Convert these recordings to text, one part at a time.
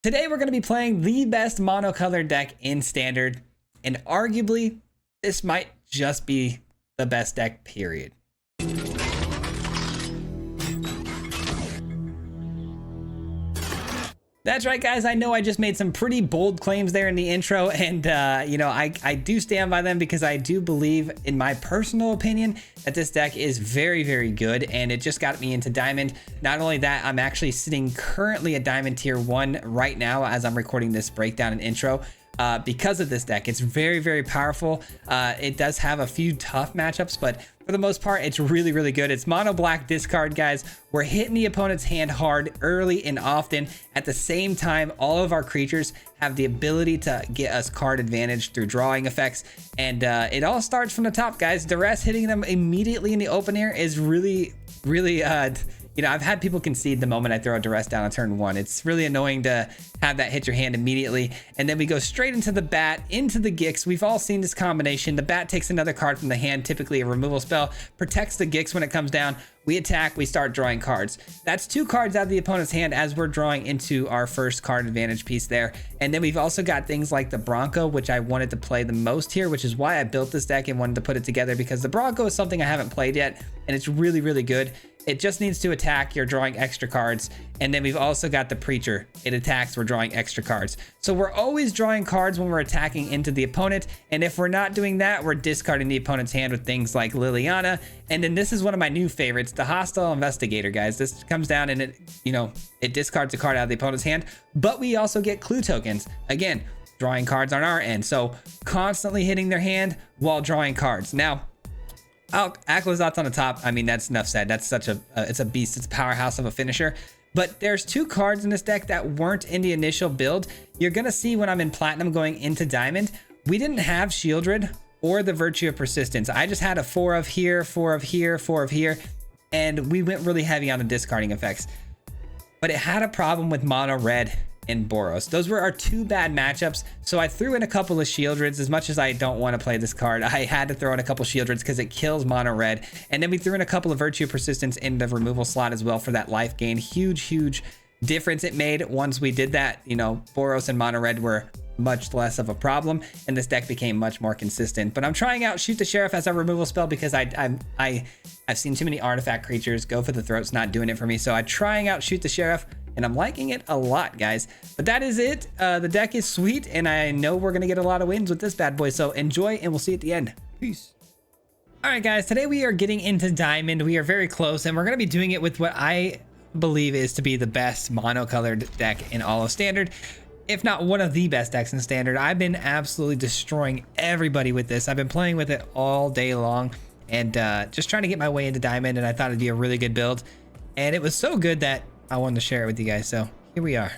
Today we're going to be playing the best monocolored deck in Standard, and arguably this might just be the best deck, period. That's right, guys. I know I just made some pretty bold claims there in the intro, and you know, I do stand by them because I do believe, in my personal opinion, that this deck is very, very good, and it just got me into Diamond. Not only that, I'm actually sitting currently at Diamond Tier 1 right now as I'm recording this breakdown and intro. Because of this deck. It's very, very powerful. It does have a few tough matchups, but for the most part, it's really, really good. It's mono black discard, guys. We're hitting the opponent's hand hard early and often. At the same time, all of our creatures have the ability to get us card advantage through drawing effects. And it all starts from the top, guys. Duress hitting them immediately in the open air is really, really you know, I've had people concede the moment I throw a Duress down on turn 1. It's really annoying to have that hit your hand immediately. And then we go straight into the bat, into the Gix. We've all seen this combination. The bat takes another card from the hand, typically a removal spell, protects the Gix when it comes down. We attack, we start drawing cards. That's 2 cards out of the opponent's hand as we're drawing into our first card advantage piece there. And then we've also got things like the Bronco, which I wanted to play the most here, which is why I built this deck and wanted to put it together, because the Bronco is something I haven't played yet, and it's really, really good. It just needs to attack, you're drawing extra cards. And then we've also got the Preacher. It attacks, we're drawing extra cards. So we're always drawing cards when we're attacking into the opponent. And if we're not doing that, we're discarding the opponent's hand with things like Liliana. And then this is one of my new favorites, the Hostile Investigator, guys. This comes down and it, you know, it discards a card out of the opponent's hand, but we also get clue tokens. Again, drawing cards on our end. So constantly hitting their hand while drawing cards. Now, Aclazot's on the top. I mean, that's enough said. That's such a, it's a beast. It's a powerhouse of a finisher. But there's 2 cards in this deck that weren't in the initial build. You're going to see when I'm in Platinum going into Diamond, we didn't have Shieldred or the Virtue of Persistence. I just had a 4 of here, 4 of here, 4 of here, and we went really heavy on the discarding effects. But it had a problem with Mono Red and Boros. Those were our 2 bad matchups. So I threw in a couple of Shieldreds. As much as I don't want to play this card, I had to throw in a couple Shieldreds because it kills Mono Red. And then we threw in a couple of Virtue of Persistence in the removal slot as well for that life gain. Huge difference it made once we did that. You know, Boros and Mono Red were much less of a problem, and this deck became much more consistent. But I'm trying out Shoot the Sheriff as a removal spell because I've seen too many artifact creatures go for the throat's not doing it for me. So I'm trying out Shoot the Sheriff, and I'm liking it a lot, guys. But that is it. The deck is sweet, and I know we're gonna get a lot of wins with this bad boy. So enjoy, and we'll see you at the end. Peace. All right, guys. Today we are getting into Diamond. We are very close, and we're gonna be doing it with what I believe is to be the best monocolored deck in all of Standard, if not one of the best decks in Standard. I've been absolutely destroying everybody with this. I've been playing with it all day long, and just trying to get my way into Diamond, and I thought it'd be a really good build. And it was so good that I wanted to share it with you guys, so here we are.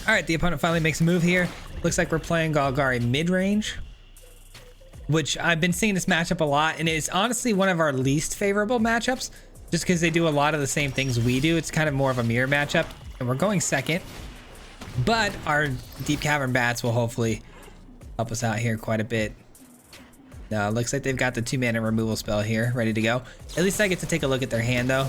All right, the opponent finally makes a move here. Looks like we're playing Golgari Midrange, which I've been seeing this matchup a lot, and it's honestly one of our least favorable matchups, just because they do a lot of the same things we do. It's kind of more of a mirror matchup, and we're going second. But our Deep Cavern Bats will hopefully help us out here quite a bit. Looks like they've got the 2-mana removal spell here ready to go. At least I get to take a look at their hand, though.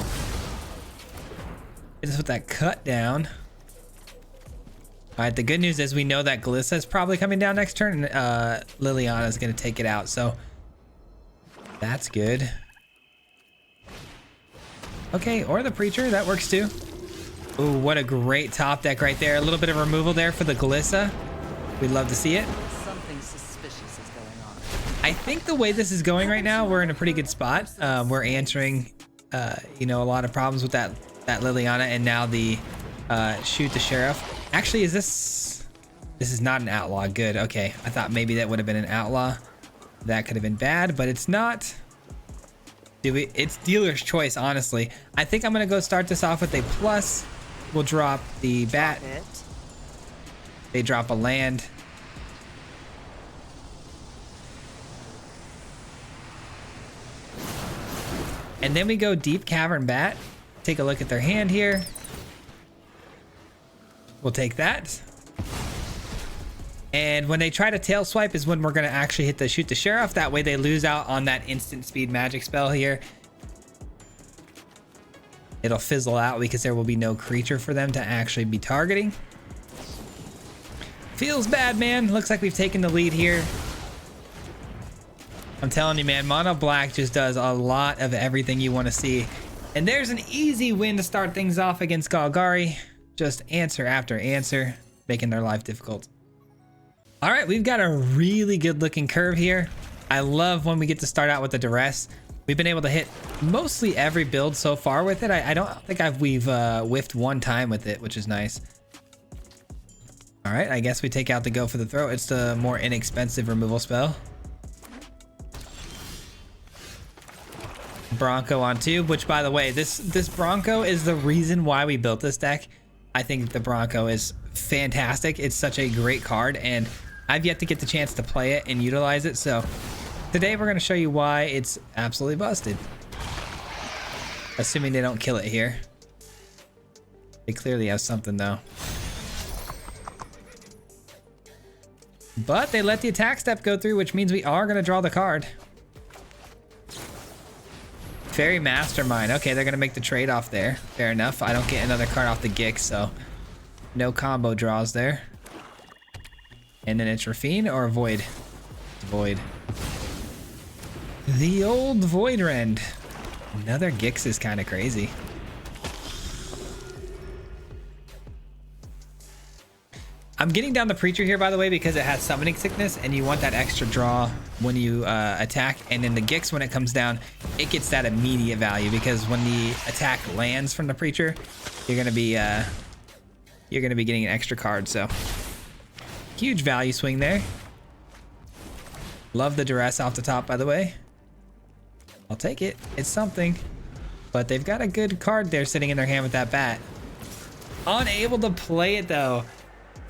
Just with that cut down. All right, the good news is we know that Glissa is probably coming down next turn, and Liliana is going to take it out, so that's good. Okay, or the Preacher, that works too. Ooh, what a great top deck right there. A little bit of removal there for the Glissa. We'd love to see it. Something suspicious is going on. I think the way this is going right now, we're in a pretty good spot. We're answering, you know, a lot of problems with that Liliana, and now the Shoot the Sheriff. Actually, this is not an outlaw. Good. Okay, I thought maybe that would have been an outlaw. That could have been bad, but it's not. It's dealer's choice, honestly. I think I'm gonna go start this off with a plus. We'll drop the bat. They drop a land. And then we go Deep Cavern Bat. Take a look at their hand here. We'll take that. And when they try to tail swipe is when we're going to actually hit the Shoot the Sheriff. That way they lose out on that instant speed magic spell here. it'll fizzle out because there will be no creature for them to actually be targeting. Feels bad, man. Looks like we've taken the lead here. I'm telling you, man, mono black just does a lot of everything you want to see. And there's an easy win to start things off against Golgari. Just answer after answer, making their life difficult. All right, we've got a really good looking curve here. I love when we get to start out with the duress. We've been able to hit mostly every build so far with it. I don't think we've whiffed one time with it, which is nice. All right, I guess we take out the go for the throw. It's the more inexpensive removal spell. Bronco on tube, which by the way, this Bronco is the reason why we built this deck. I think the Bronco is fantastic. It's such a great card, and I've yet to get the chance to play it and utilize it. So today we're going to show you why it's absolutely busted. Assuming they don't kill it here. They clearly have something though. But they let the attack step go through, which means we are going to draw the card. Fairy Mastermind. Okay, they're going to make the trade-off there. Fair enough. I don't get another card off the Gix, so no combo draws there. And then it's Rafine or Void? Void. The old Void Rend. Another Gix is kind of crazy. I'm getting down the Preacher here, by the way, because it has Summoning Sickness, and you want that extra draw when you attack. And then the Gix, when it comes down, it gets that immediate value, because when the attack lands from the Preacher, you're gonna be getting an extra card. So huge value swing there. Love the duress off the top, by the way. I'll take it. It's something. But they've got a good card there sitting in their hand with that bat. Unable to play it though.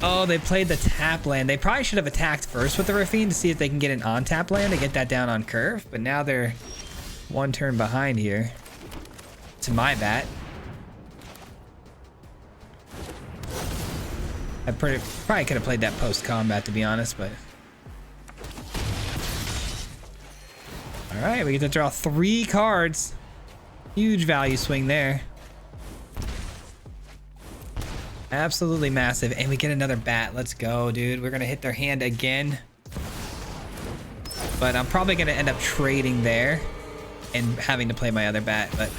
Oh, they played the tap land. They probably should have attacked first with the Rafine to see if they can get an on-tap land to get that down on curve. But now they're one turn behind here. To my bat. I probably could have played that post-combat, to be honest, but... Alright, we get to draw 3 cards. Huge value swing there. Absolutely massive. And we get another bat. Let's go, dude. We're going to hit their hand again. But I'm probably going to end up trading there and having to play my other bat. But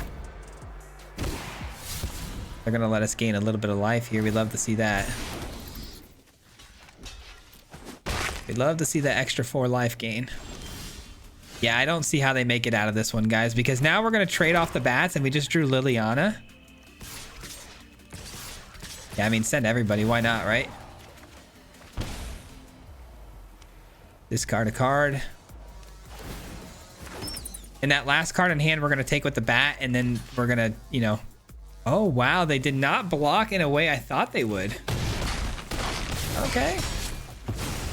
they're going to let us gain a little bit of life here. We'd love to see that. We'd love to see that extra 4 life gain. Yeah, I don't see how they make it out of this one, guys, because now we're going to trade off the bats, and we just drew Liliana. Yeah, I mean, send everybody. Why not, right? Discard a card. And that last card in hand, we're going to take with the bat, and then we're going to, you know... Oh, wow. They did not block in a way I thought they would. Okay.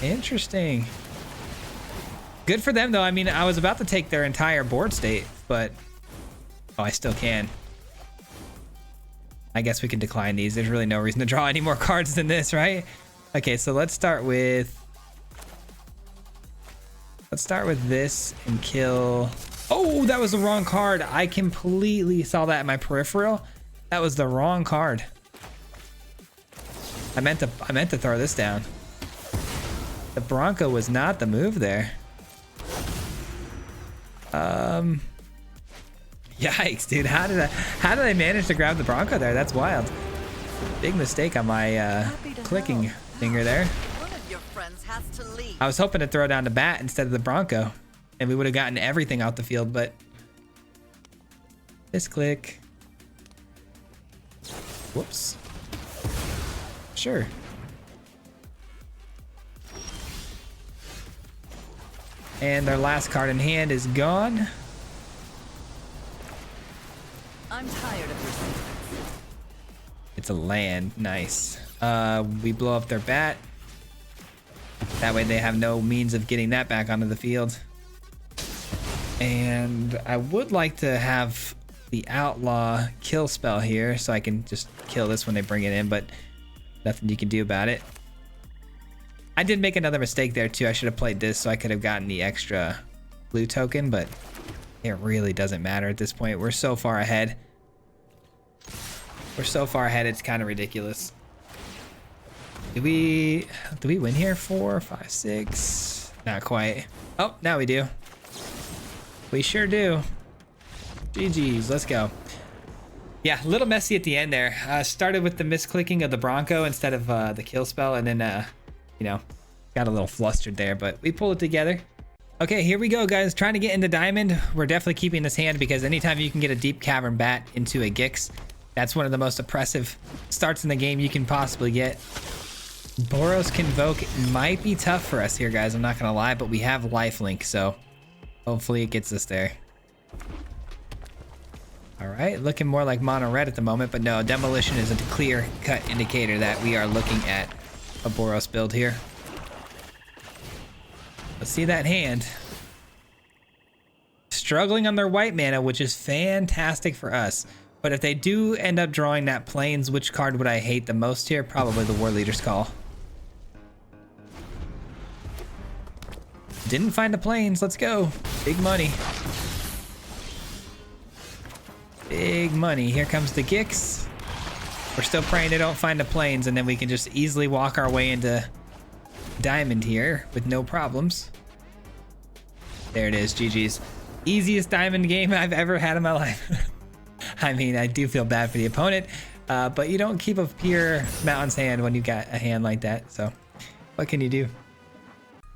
Interesting. Good for them, though. I mean, I was about to take their entire board state, but... Oh, I still can. I guess we can decline these. There's really no reason to draw any more cards than this, right? Okay, so let's start with... Let's start with this and kill... Oh, that was the wrong card. I completely saw that in my peripheral. That was the wrong card. I meant to throw this down. The Bronco was not the move there. Yikes, dude. How did I manage to grab the Bronco there? That's wild. Big mistake on my clicking finger there. One of your friends has to leave. I was hoping to throw down the bat instead of the Bronco, and we would have gotten everything out the field, but misclick. Whoops. Sure. And their last card in hand is gone. I'm tired of your secrets. It's a land. Nice. We blow up their bat. That way they have no means of getting that back onto the field. And I would like to have the outlaw kill spell here so I can just kill this when they bring it in, but nothing you can do about it. I did make another mistake there too. I should have played this so I could have gotten the extra blue token, but it really doesn't matter at this point. We're so far ahead. We're so far ahead, it's kind of ridiculous. Do we win here? 4, 5, 6? Not quite. Oh, now we do. We sure do. GG's, let's go. Yeah, a little messy at the end there. Started with the misclicking of the Bronco instead of the kill spell, and then, you know, got a little flustered there, but we pulled it together. Okay, here we go, guys. Trying to get into Diamond. We're definitely keeping this hand because anytime you can get a Deep Cavern Bat into a Gix, that's one of the most oppressive starts in the game you can possibly get. Boros Convoke might be tough for us here, guys. I'm not going to lie, but we have lifelink, so hopefully it gets us there. All right, looking more like Monored at the moment, but no, Demolition is a clear-cut indicator that we are looking at a Boros build here. Let's see that hand. Struggling on their white mana, which is fantastic for us. But if they do end up drawing that Plains, which card would I hate the most here? Probably the War Leader's Call. Didn't find the Plains. Let's go. Big money. Big money. Here comes the Gix. We're still praying they don't find the Plains, and then we can just easily walk our way into Diamond here with no problems. There it is. GG's. Easiest Diamond game I've ever had in my life. I mean, I do feel bad for the opponent, but you don't keep a pure Mountain's hand when you got a hand like that. So what can you do?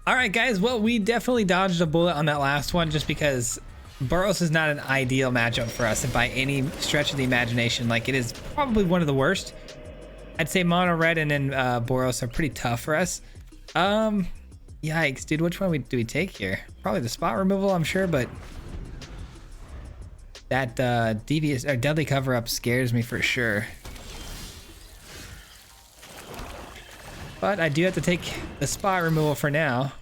All right, guys. Well, we definitely dodged a bullet on that last one just because Boros is not an ideal matchup for us by any stretch of the imagination. Like, it is probably one of the worst. I'd say Mono Red and then Boros are pretty tough for us. Yikes, dude. Which one do we take here? Probably the spot removal, I'm sure, but that devious or deadly cover up scares me for sure. But I do have to take the spot removal for now.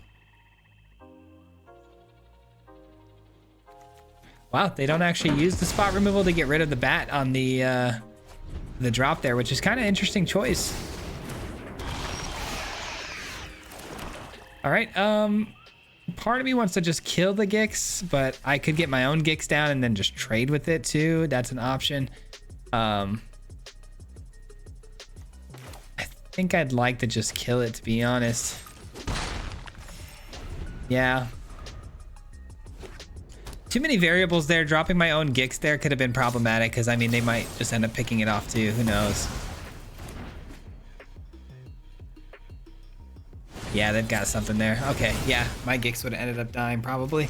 Wow, they don't actually use the spot removal to get rid of the bat on the drop there, which is kind of interesting choice. All right, part of me wants to just kill the Gix, but I could get my own Gix down and then just trade with it too. That's an option. I think I'd like to just kill it, to be honest. Yeah. Too many variables there. Dropping my own Gix there could have been problematic because, I mean, they might just end up picking it off too. Who knows? Yeah, they've got something there. Okay, yeah, my Gix would have ended up dying probably.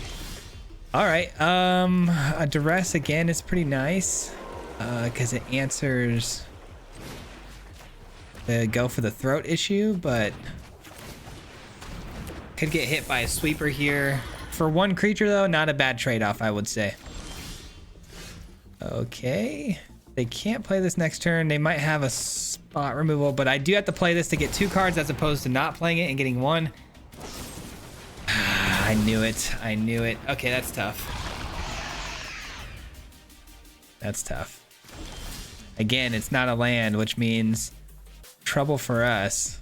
All right, a Duress again is pretty nice because it answers the go for the throat issue, but could get hit by a sweeper here. For one creature though, not a bad trade-off, I would say. Okay, they can't play this next turn. They might have a spot removal, but I do have to play this to get 2 cards as opposed to not playing it and getting 1. I knew it. I knew it. Okay, that's tough. That's tough. Again, it's not a land, which means trouble for us.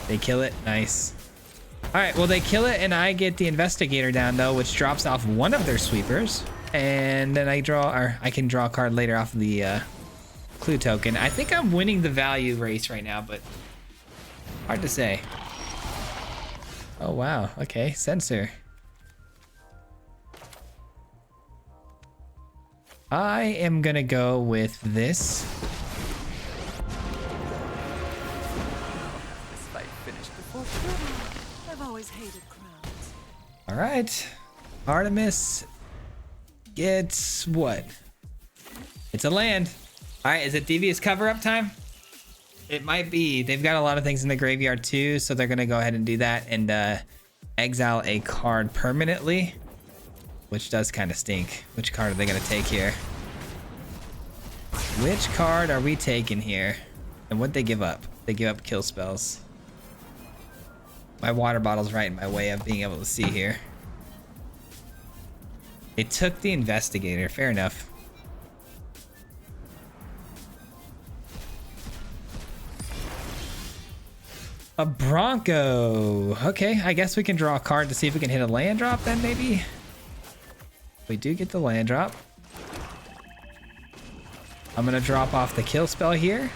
They kill it. Nice. All right, well, they kill it, and I get the Investigator down, though, which drops off one of their sweepers. And then I can draw a card later off of the clue token. I think I'm winning the value race right now, but hard to say. Oh, wow. Okay, Censor. I am going to go with this. This fight finished before. I've always hated crowds. All right. Artemis gets what? It's a land. All right, is it Devious Cover-Up time? It might be. They've got a lot of things in the graveyard too, so they're gonna go ahead and do that and exile a card permanently, which does kind of stink. Which card are they gonna take here? Which card are we taking here? And what'd they give up? They give up kill spells. My water bottle's right in my way of being able to see here. It took the Investigator. Fair enough. A Bronco. Okay, I guess we can draw a card to see if we can hit a land drop then, maybe? We do get the land drop. I'm gonna drop off the kill spell here.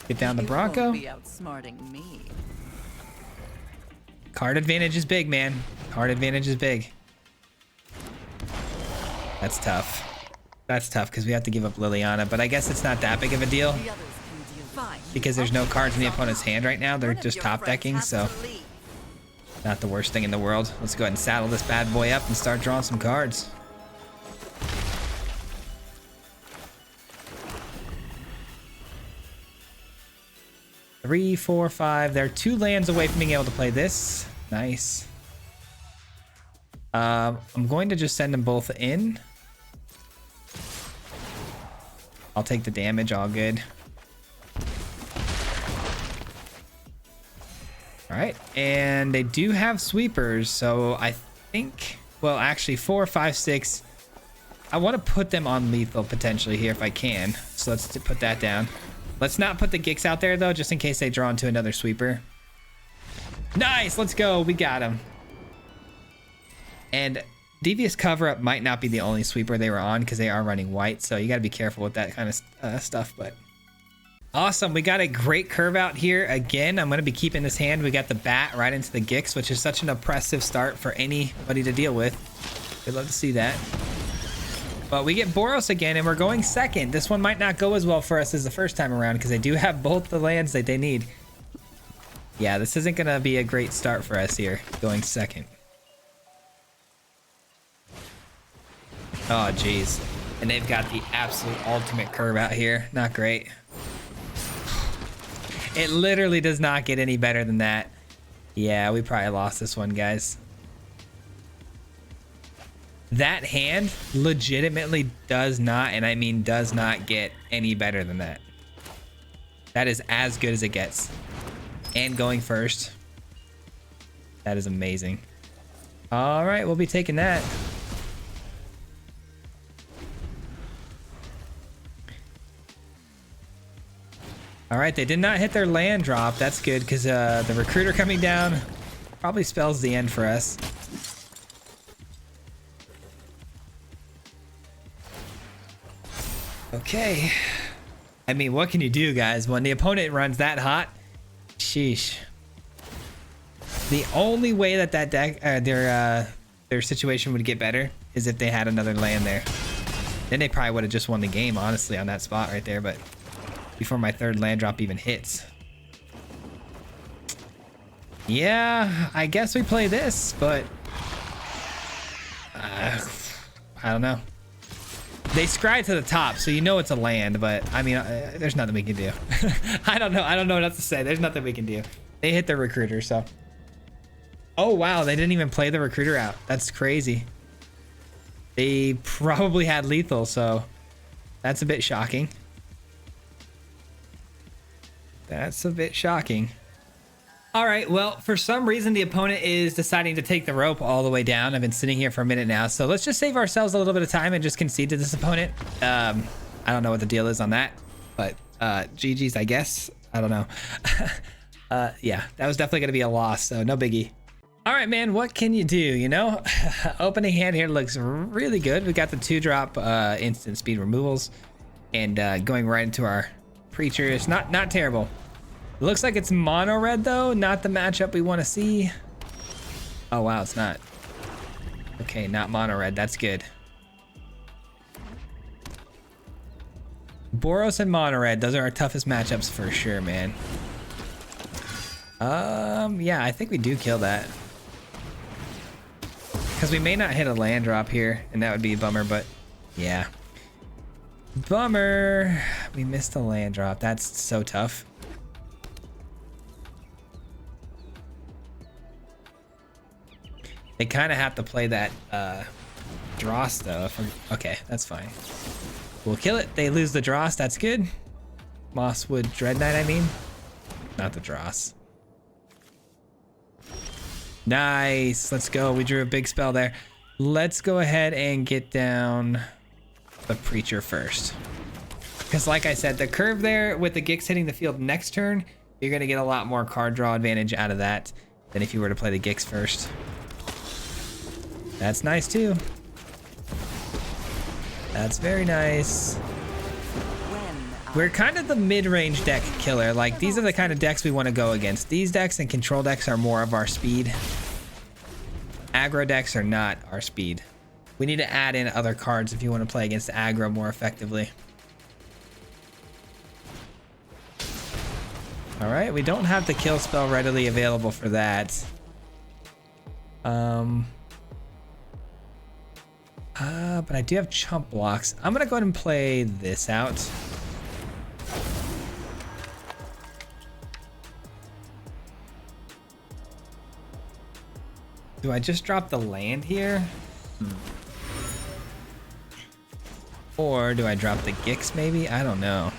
Get down the Bronco. Be outsmarting me. Card advantage is big, man. Card advantage is big. That's tough. That's tough because we have to give up Liliana, but I guess it's not that big of a deal The others can deal fine. because there's no cards in the opponent's hand right now. They're One of just your top friends decking, has so to leave. not the worst thing in the world. Let's go ahead and saddle this bad boy up and start drawing some cards. Three, four, five. They're 2 lands away from being able to play this. Nice. I'm going to just send them both in. I'll take the damage, all good. All right, and they do have sweepers, so I think, well, actually 4, 5, 6. I want to put them on lethal potentially here if I can. So let's put that down. Let's not put the Gix out there though, just in case they draw into another sweeper. Nice, let's go. We got him. And Devious Cover-Up might not be the only sweeper they were on because they are running white, so you got to be careful with that kind of stuff. But awesome, we got a great curve out here again. I'm going to be keeping this hand. We got the bat right into the Gix, which is such an oppressive start for anybody to deal with. We'd love to see that. But we get Boros again, and we're going second. This one might not go as well for us as the first time around because they do have both the lands that they need. Yeah, this isn't going to be a great start for us here, going second. Oh, geez. And they've got the absolute ultimate curve out here. Not great. It literally does not get any better than that. Yeah, we probably lost this one, guys. That hand legitimately does not, and I mean does not, get any better than that. That is as good as it gets. And going first. That is amazing. All right, we'll be taking that. All right, they did not hit their land drop. That's good because the recruiter coming down probably spells the end for us. Okay. I mean, what can you do, guys? When the opponent runs that hot, sheesh. The only way that that deck, their situation would get better is if they had another land there. Then they probably would have just won the game, honestly, on that spot right there. But before my third land drop even hits. Yeah, I guess we play this, but I don't know. They scry to the top, so you know it's a land, but I mean, there's nothing we can do. I don't know what else to say. There's nothing we can do. They hit the recruiter, so. Oh, wow, they didn't even play the recruiter out. That's crazy. They probably had lethal, so that's a bit shocking. That's a bit shocking. All right, well, for some reason, the opponent is deciding to take the rope all the way down. I've been sitting here for a minute now, so let's just save ourselves a little bit of time and just concede to this opponent. I don't know what the deal is on that, but GG's, I guess. I don't know. Yeah, that was definitely going to be a loss, so no biggie. All right, man, what can you do, you know? Opening hand here looks really good. We got the 2-drop instant speed removals and going right into our Preacher. It's not terrible. It looks like it's mono red though, not the matchup we want to see. Oh wow, it's not. Okay, not mono red. That's good. Boros and mono red, those are our toughest matchups for sure, man. Yeah, I think we do kill that. Because we may not hit a land drop here, and that would be a bummer, but yeah. Bummer. We missed a land drop. That's so tough. They kind of have to play that Dross though. Okay, that's fine. We'll kill it. They lose the Dross. That's good. Mosswood Dread Knight, I mean. Not the Dross. Nice. Let's go. We drew a big spell there. Let's go ahead and get down the Preacher first. Because like I said, the curve there with the Gix hitting the field next turn, you're going to get a lot more card draw advantage out of that than if you were to play the Gix first. That's nice too. That's very nice. When We're kind of the mid-range deck killer. Like, these are the kind of decks we want to go against. These decks and control decks are more of our speed. Aggro decks are not our speed. We need to add in other cards if you want to play against aggro more effectively. All right, we don't have the kill spell readily available for that. But I do have chump blocks. I'm gonna go ahead and play this out. Do I just drop the land here? Or do I drop the Gix maybe? I don't know.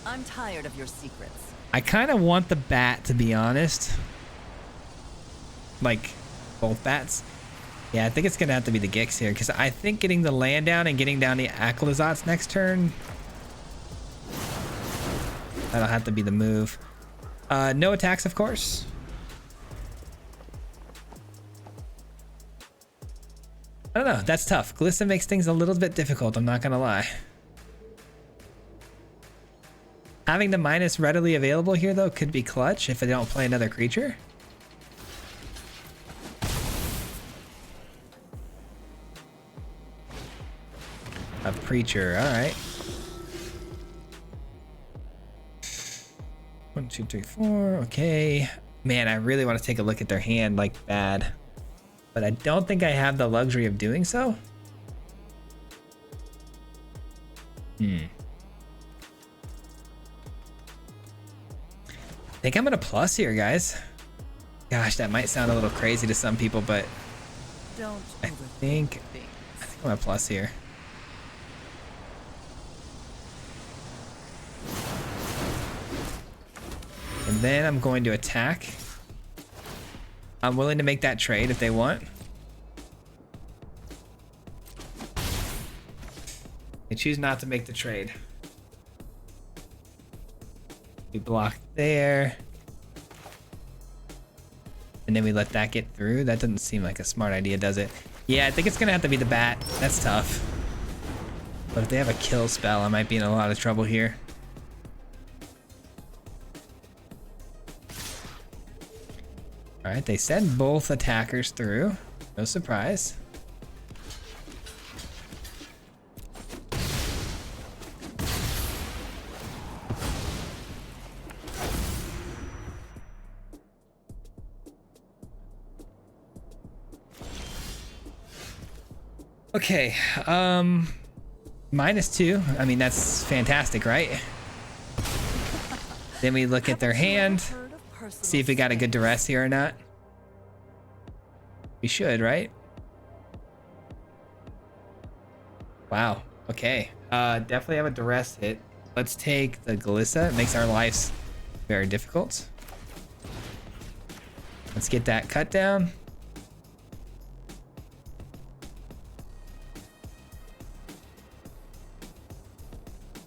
I'm tired of your secrets. I kind of want the bat, to be honest. Like, both bats. Yeah, I think it's going to have to be the Gix here, because I think getting the land down and getting down the Akalizot's next turn, that'll have to be the move. No attacks, of course. I don't know. That's tough. Glissa makes things a little bit difficult. I'm not going to lie. Having the minus readily available here, though, could be clutch if I don't play another creature. A preacher. All right. 1, 2, 3, 4. Okay. Man, I really want to take a look at their hand, like, bad. But I don't think I have the luxury of doing so. I think I'm gonna plus here, guys. Gosh, that might sound a little crazy to some people, but Don't I think I'm gonna plus here. And then I'm going to attack. I'm willing to make that trade if they want. They choose not to make the trade. We block there. And then we let that get through. That doesn't seem like a smart idea, does it? Yeah, I think it's gonna have to be the bat. That's tough. But if they have a kill spell, I might be in a lot of trouble here. All right, they send both attackers through. No surprise. Okay, -2. I mean, that's fantastic, right? Then we look at their hand. See if we got a good duress here or not. We should, right? Wow. Okay. Definitely have a duress hit. Let's take the Glissa. It makes our lives very difficult. Let's get that cut down.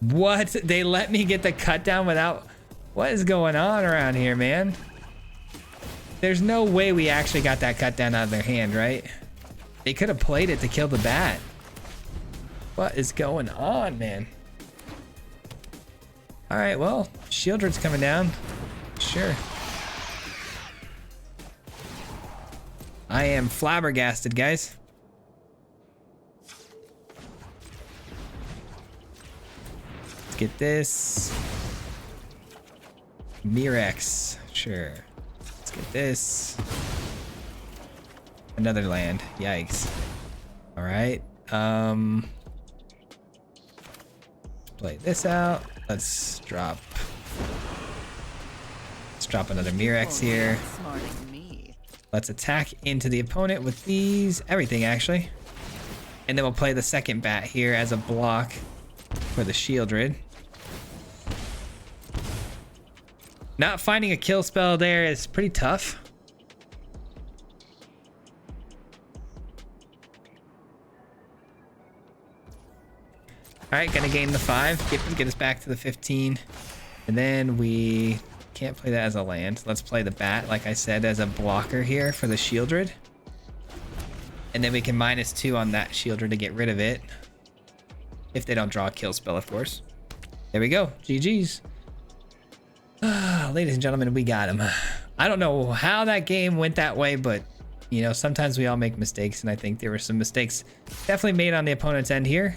What? They let me get the cut down without... What is going on around here, man? There's no way we actually got that cut down out of their hand, right? They could have played it to kill the bat. What is going on, man? All right, well, Shieldred's coming down. Sure. I am flabbergasted, guys. Let's get this. Mirex, sure. Let's get this. Another land. Yikes. All right. Play this out. Let's drop another Mirex here. Let's attack into the opponent with these. Everything, actually. And then we'll play the second bat here as a block for the Shieldred. Not finding a kill spell there is pretty tough. All right, gonna gain the 5, get us back to the 15. And then we can't play that as a land. Let's play the bat, like I said, as a blocker here for the Shieldred. And then we can -2 on that Shieldred to get rid of it. If they don't draw a kill spell, of course. There we go. GG's. Ladies and gentlemen, we got him. I don't know how that game went that way, but you know, sometimes we all make mistakes, and I think there were some mistakes definitely made on the opponent's end here.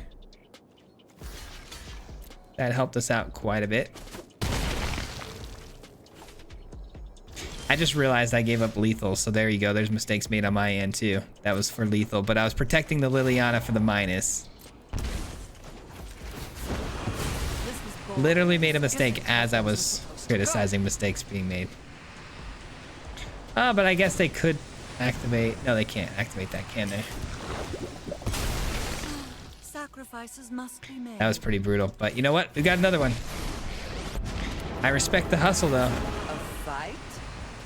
That helped us out quite a bit. I just realized I gave up lethal, so there you go. There's mistakes made on my end too. That was for lethal, but I was protecting the Liliana for the minus. Literally made a mistake as I was criticizing mistakes being made. But I guess they could activate. No, they can't activate that, can they? Sacrifices must be made. That was pretty brutal, but you know what? We got another one. I respect the hustle, though. A fight?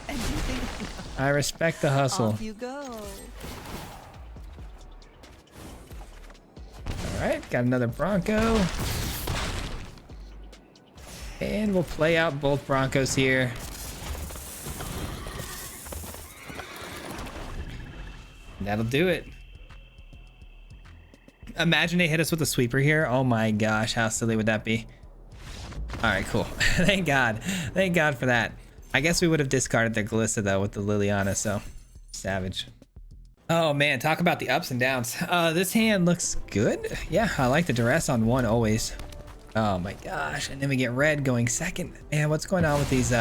And you think I respect the hustle. off you go. All right, got another Bronco. And we'll play out both Broncos here. That'll do it. Imagine they hit us with a sweeper here. Oh my gosh, how silly would that be? All right, cool. Thank God. Thank God for that. I guess we would have discarded their Glissa though with the Liliana, so savage. Oh man, talk about the ups and downs. This hand looks good. Yeah, I like the duress on one always. Oh my gosh, and then we get red going second. Man, what's going on with these?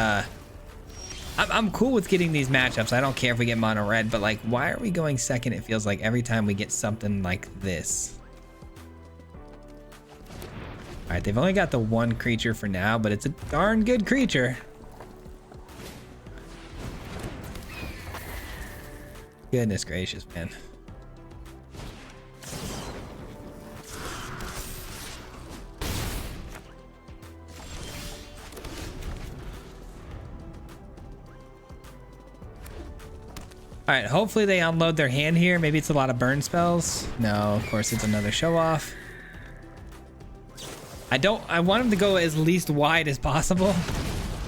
I'm cool with getting these matchups. I don't care if we get mono red, but like, why are we going second? It feels like every time we get something like this. All right, they've only got the one creature for now, but it's a darn good creature. Goodness gracious, man. All right, hopefully they unload their hand here. Maybe it's a lot of burn spells. No, of course it's another show off. I want him to go as least wide as possible,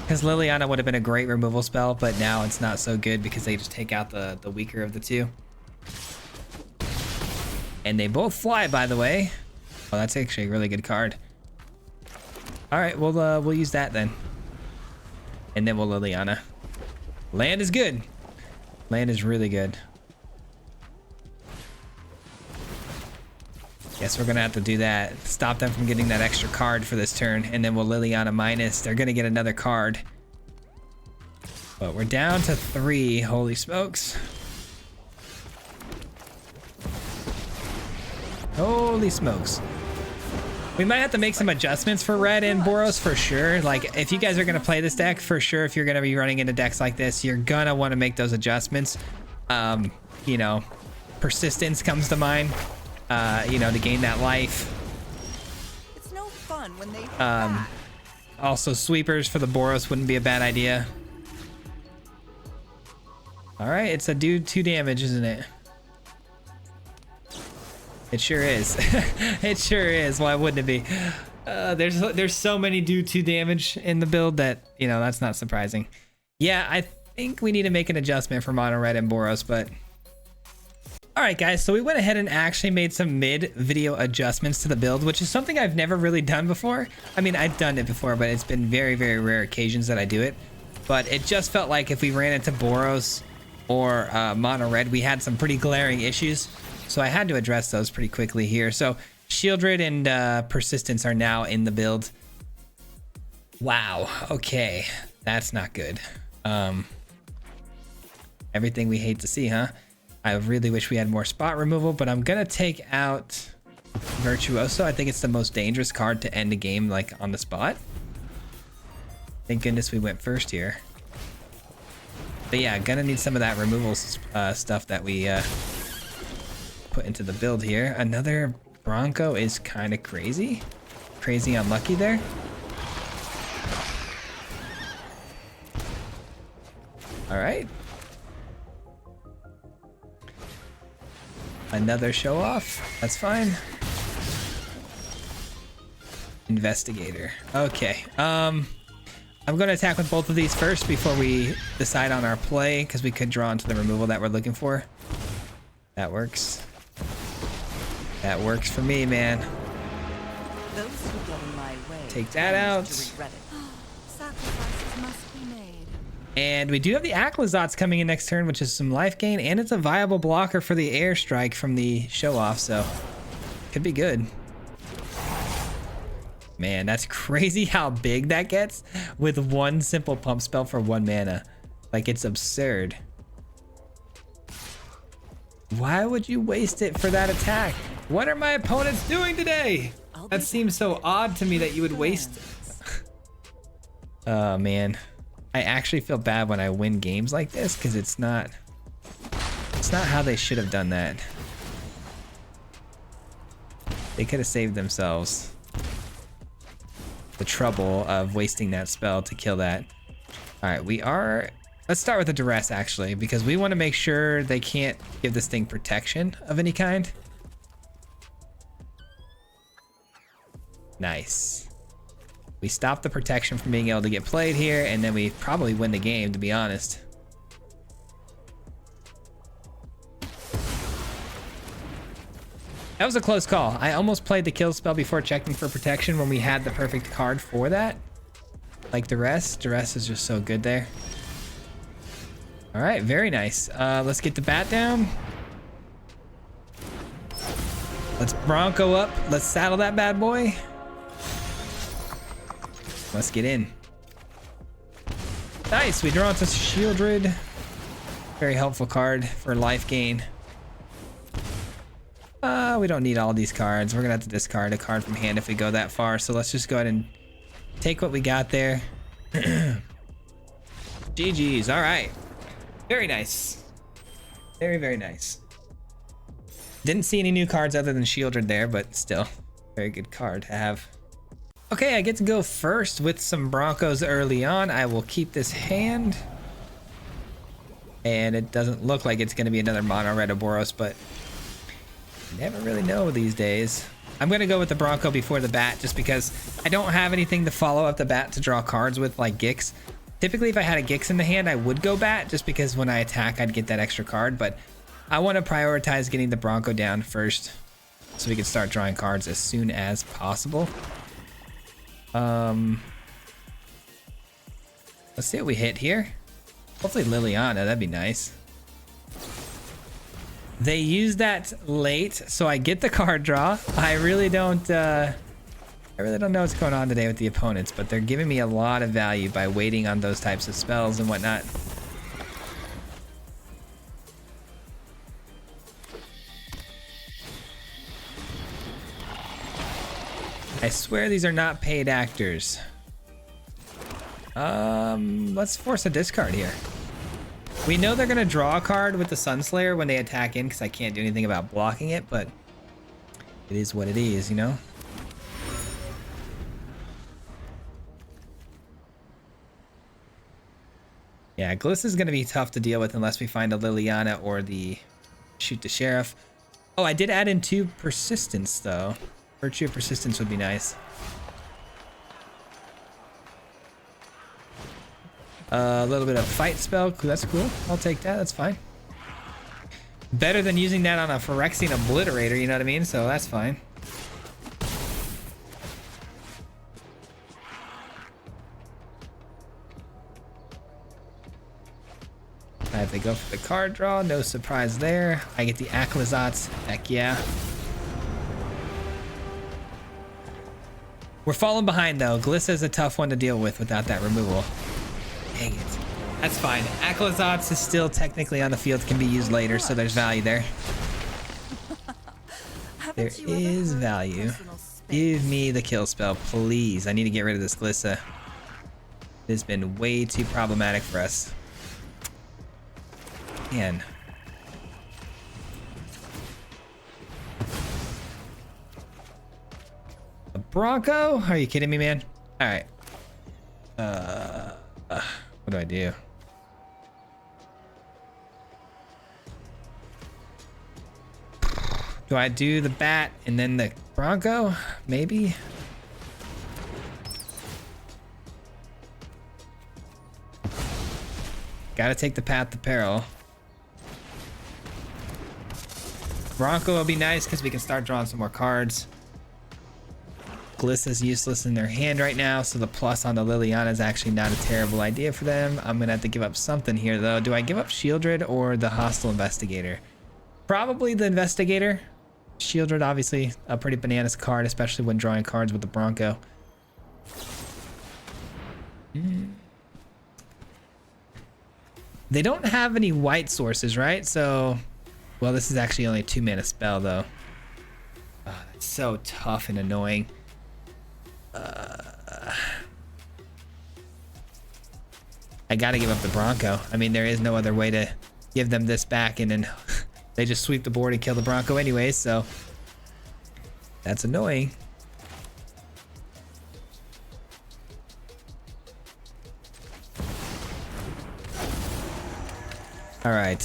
because Liliana would have been a great removal spell, but now it's not so good because they just take out the weaker of the two. And they both fly, by the way. Oh, that's actually a really good card. All right, we'll use that then. And then we'll Liliana. Land is good. Land is really good. Guess we're gonna have to do that. Stop them from getting that extra card for this turn, and then we'll Liliana minus. They're gonna get another card. But we're down to 3. Holy smokes. Holy smokes. We might have to make some adjustments for red and Boros for sure. Like, if you guys are going to play this deck, for sure, if you're going to be running into decks like this, you're going to want to make those adjustments. You know, persistence comes to mind, you know, to gain that life. It's no fun when they Also, sweepers for the Boros wouldn't be a bad idea. All right, it's a do 2 damage, isn't it? It sure is. It sure is. Why wouldn't it be? There's so many do 2 damage in the build that, you know, that's not surprising. Yeah, I think we need to make an adjustment for mono red and Boros, but all right, guys. So we went ahead and actually made some mid-video adjustments to the build, which is something I've never really done before. I mean, I've done it before, but it's been very, very rare occasions that I do it. But it just felt like if we ran into Boros or mono red, we had some pretty glaring issues. So I had to address those pretty quickly here. So Shieldred and Persistence are now in the build. Wow. Okay. That's not good. Everything we hate to see, huh? I really wish we had more spot removal, but I'm going to take out Virtuoso. I think it's the most dangerous card to end a game like on the spot. Thank goodness we went first here. But yeah, gonna need some of that removal stuff that we put into the build here. Another Bronco is kind of crazy. Crazy unlucky there. All right. Another show off. That's fine. Investigator. Okay. I'm going to attack with both of these first before we decide on our play, because we could draw into the removal that we're looking for. That works. That works for me, man. Those who get in my way Take that out. to regret it. Sacrifices must be made. And we do have the Acklazotz coming in next turn, which is some life gain, and it's a viable blocker for the airstrike from the show-off, so could be good. Man, that's crazy how big that gets with one simple pump spell for 1 mana. Like, it's absurd. Why would you waste it for that attack? What are my opponents doing today? That seems so odd to me that you would waste it. Oh man, I actually feel bad when I win games like this because it's not how they should have done that. They could have saved themselves the trouble of wasting that spell to kill that. All right, let's start with the duress actually, because we want to make sure they can't give this thing protection of any kind. Nice. We stop the protection from being able to get played here, and then we probably win the game, to be honest. That was a close call. I almost played the kill spell before checking for protection when we had the perfect card for that. Like duress. Duress is just so good there. All right, very nice. Let's get the bat down. Let's Bronco up. Let's saddle that bad boy. Let's get in. Nice, we draw into Shieldred. Very helpful card for life gain. We don't need all these cards. We're gonna have to discard a card from hand if we go that far. So let's just go ahead and take what we got there. GG's, all right. Very nice. Very, very nice. Didn't see any new cards other than Shieldred there, but still, very good card to have. Okay, I get to go first with some Broncos early on. I will keep this hand. And it doesn't look like it's going to be another mono red Boros, but you never really know these days. I'm going to go with the Bronco before the bat just because I don't have anything to follow up the bat to draw cards with like Gix. Typically, if I had a Gix in the hand, I would go bat just because when I attack, I'd get that extra card. But I want to prioritize getting the Bronco down first so we can start drawing cards as soon as possible. Let's see what we hit here. Hopefully Liliana, that'd be nice. They use that late, so I get the card draw. I really don't know what's going on today with the opponents, but they're giving me a lot of value by waiting on those types of spells and whatnot. I swear these are not paid actors. Let's force a discard here. We know they're gonna draw a card with the Sunslayer when they attack in because I can't do anything about blocking it, but it is what it is, you know? Yeah, Gliss is gonna be tough to deal with unless we find a Liliana or the Shoot the Sheriff. Oh, I did add in 2 Persistence though. Virtue of Persistence would be nice. A little bit of Fight spell. That's cool. I'll take that. That's fine. Better than using that on a Phyrexian Obliterator, you know what I mean? So that's fine. I have to go for the card draw. No surprise there. I get the Acklazotz. Heck yeah. We're falling behind though. Gliss is a tough one to deal with without that removal. Dang it. That's fine. Acklazotz is still technically on the field, can be used later, so there's value there. There is value. Give me the kill spell, please. I need to get rid of this Glissa. It has been way too problematic for us. Man. A Bronco? Are you kidding me, man? All right. What do I do? Do I do the bat and then the Bronco? Maybe. Gotta take the path to peril. Bronco will be nice because we can start drawing some more cards. Gliss Glissa's useless in their hand right now, so the plus on the Liliana is actually not a terrible idea for them. I'm gonna have to give up something here though. Do I give up Shieldred or the Hostile Investigator? Probably the Investigator. Shieldred obviously a pretty bananas card, especially when drawing cards with the Bronco. They don't have any white sources, right? So, well, this is actually only a 2-mana spell though. Oh, that's so tough and annoying. I gotta give up the Bronco. I mean, there is no other way to give them this back, and then they just sweep the board and kill the Bronco anyways, so that's annoying. All right,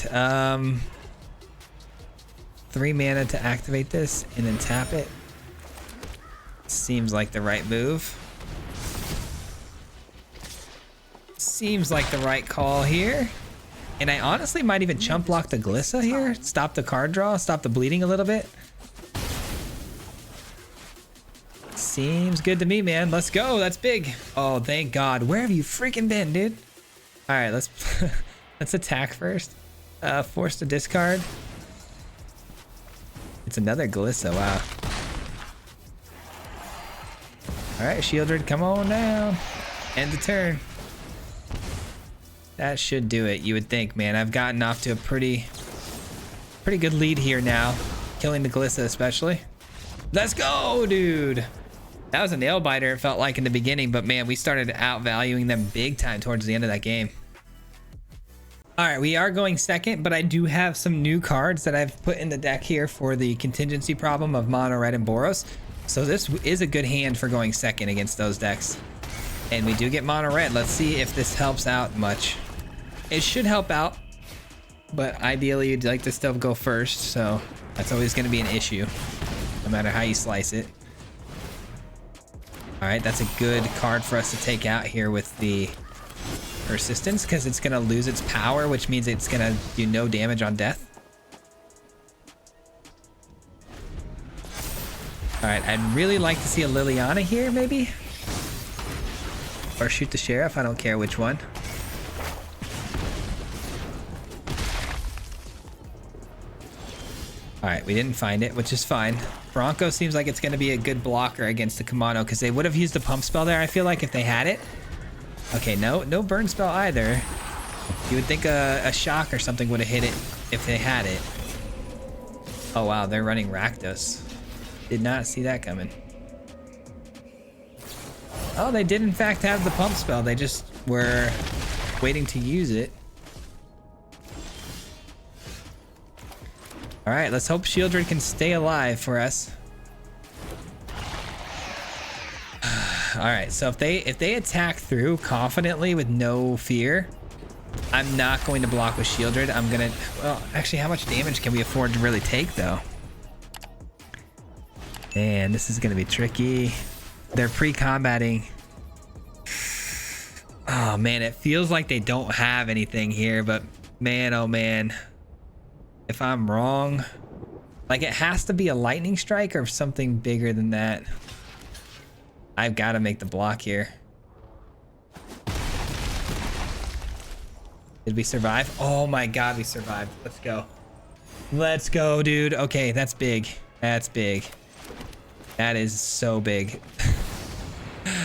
3 mana to activate this and then tap it. Seems like the right move. Seems like the right call here. And I honestly might even chump block the Glissa here. Stop the card draw, stop the bleeding a little bit. Seems good to me, man. Let's go, that's big. Oh, thank God. Where have you freaking been, dude? All right, let's let's attack first. Force to discard. It's another Glissa, wow. All right, Shieldred, come on down. End the turn. That should do it, you would think, man. I've gotten off to a pretty good lead here now. Killing the Glissa especially. Let's go, dude. That was a nail biter, it felt like in the beginning, but man, we started outvaluing them big time towards the end of that game. All right, we are going second, but I do have some new cards that I've put in the deck here for the contingency problem of Monored and Boros. So this is a good hand for going second against those decks. And we do get Monored. Let's see if this helps out much. It should help out, but ideally you'd like to still go first, so that's always going to be an issue, no matter how you slice it. All right, that's a good card for us to take out here with the Persistence, because it's going to lose its power, which means it's going to do no damage on death. All right, I'd really like to see a Liliana here, maybe. Or shoot the Sheriff, I don't care which one. All right, we didn't find it, which is fine. Bronco seems like it's going to be a good blocker against the Kumano, because they would have used the pump spell there, I feel like, if they had it. Okay, no burn spell either. You would think a shock or something would have hit it if they had it. Oh wow, they're running Rakdos. Did not see that coming. Oh, they did in fact have the pump spell. They just were waiting to use it. All right, let's hope Shieldred can stay alive for us. All right, so if they attack through confidently with no fear, I'm not going to block with Shieldred. I'm gonna, well, actually, how much damage can we afford to really take though? Man, this is gonna be tricky. They're pre-combating. Oh man, it feels like they don't have anything here, but man, oh man. If I'm wrong, like it has to be a lightning strike or something bigger than that. I've got to make the block here. Did we survive? Oh my God, we survived. Let's go. Let's go, dude. Okay, that's big. That's big. That is so big.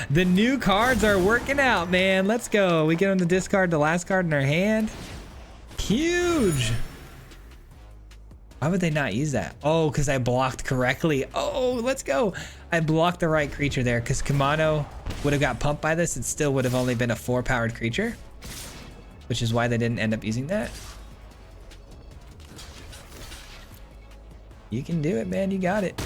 The new cards are working out, man. Let's go. We get them to discard the last card in our hand. Huge. Why would they not use that? Oh, because I blocked correctly. Oh, let's go. I blocked the right creature there because Kumano would have got pumped by this. It still would have only been a 4-powered creature, which is why they didn't end up using that. You can do it, man. You got it.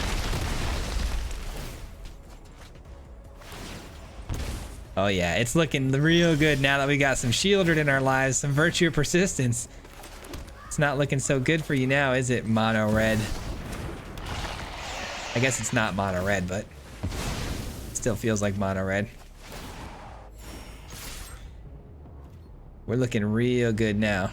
Oh, yeah. It's looking real good now that we got some Shieldred in our lives, some Virtue of Persistence. It's not looking so good for you now, is it, Mono Red? I guess it's not Mono Red, but it still feels like Mono Red. We're looking real good now.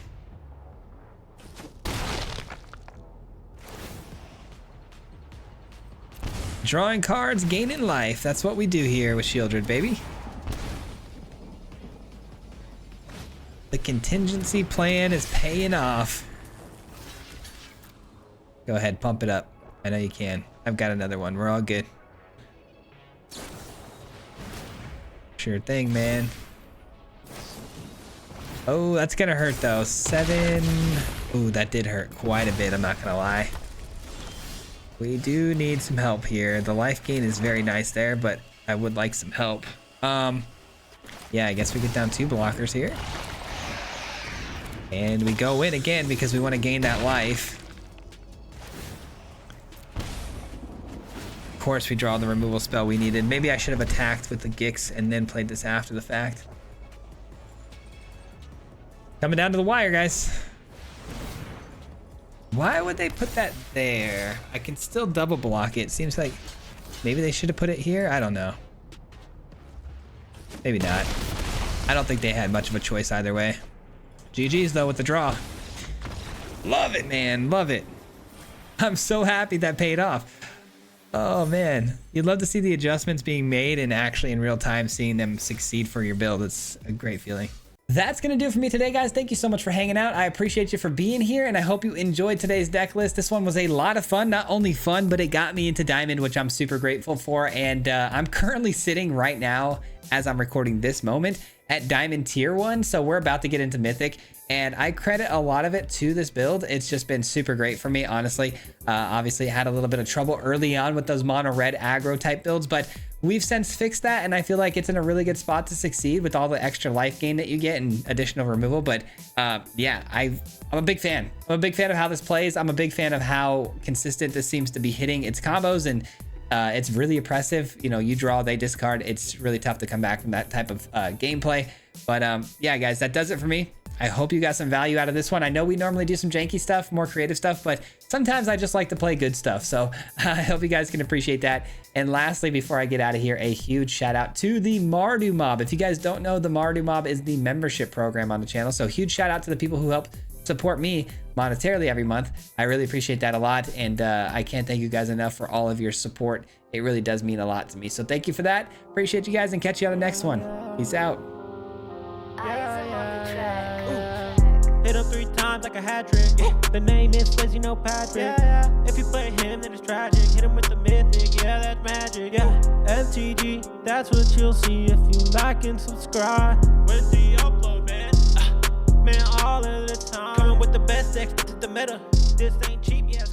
Drawing cards, gaining life. That's what we do here with Shieldred, baby. The contingency plan is paying off. Go ahead, pump it up. I know you can. I've got another one. We're all good. Sure thing, man. Oh, that's gonna hurt though. 7. Ooh, that did hurt quite a bit, I'm not gonna lie. We do need some help here. The life gain is very nice there, but I would like some help. Yeah, I guess we get down 2 blockers here. And we go in again because we want to gain that life. Of course, we draw the removal spell we needed. Maybe I should have attacked with the Gix and then played this after the fact. Coming down to the wire, guys. Why would they put that there? I can still double block it. Seems like maybe they should have put it here. I don't know. Maybe not. I don't think they had much of a choice either way. GG's though with the draw. Love it, man. Love it. I'm so happy that paid off. Oh man, you'd love to see the adjustments being made and actually in real time seeing them succeed for your build. It's a great feeling. That's gonna do it for me today, guys. Thank you so much for hanging out. I appreciate you for being here, and I hope you enjoyed today's deck list. This one was a lot of fun. Not only fun, but it got me into Diamond, which I'm super grateful for. And I'm currently sitting right now, as I'm recording this moment, at Diamond Tier 1. So we're about to get into Mythic, and I credit a lot of it to this build. It's just been super great for me, honestly. Obviously, had a little bit of trouble early on with those mono red aggro type builds, but we've since fixed that, and I feel like it's in a really good spot to succeed with all the extra life gain that you get and additional removal. But yeah, I'm a big fan. I'm a big fan of how this plays. I'm a big fan of how consistent this seems to be hitting its combos, and it's really oppressive. You know, you draw, they discard. It's really tough to come back from that type of gameplay. But yeah, guys, that does it for me. I hope you got some value out of this one. I know we normally do some janky stuff, more creative stuff, but sometimes I just like to play good stuff. So I hope you guys can appreciate that. And lastly, before I get out of here, a huge shout out to the Mardu Mob. If you guys don't know, the Mardu Mob is the membership program on the channel. So huge shout out to the people who help support me monetarily every month. I really appreciate that a lot. And I can't thank you guys enough for all of your support. It really does mean a lot to me. So thank you for that. Appreciate you guys, and catch you on the next one. Peace out. Hit him 3 times like a hat trick. The name is Swayze, no Patrick. If you play him, then it's tragic. Hit him with the mythic, yeah, that's magic. MTG, that's what you'll see if you like and subscribe. Where's the upload, man? Man, all of the time. Coming with the best decks, this is the meta. This ain't cheap, yeah.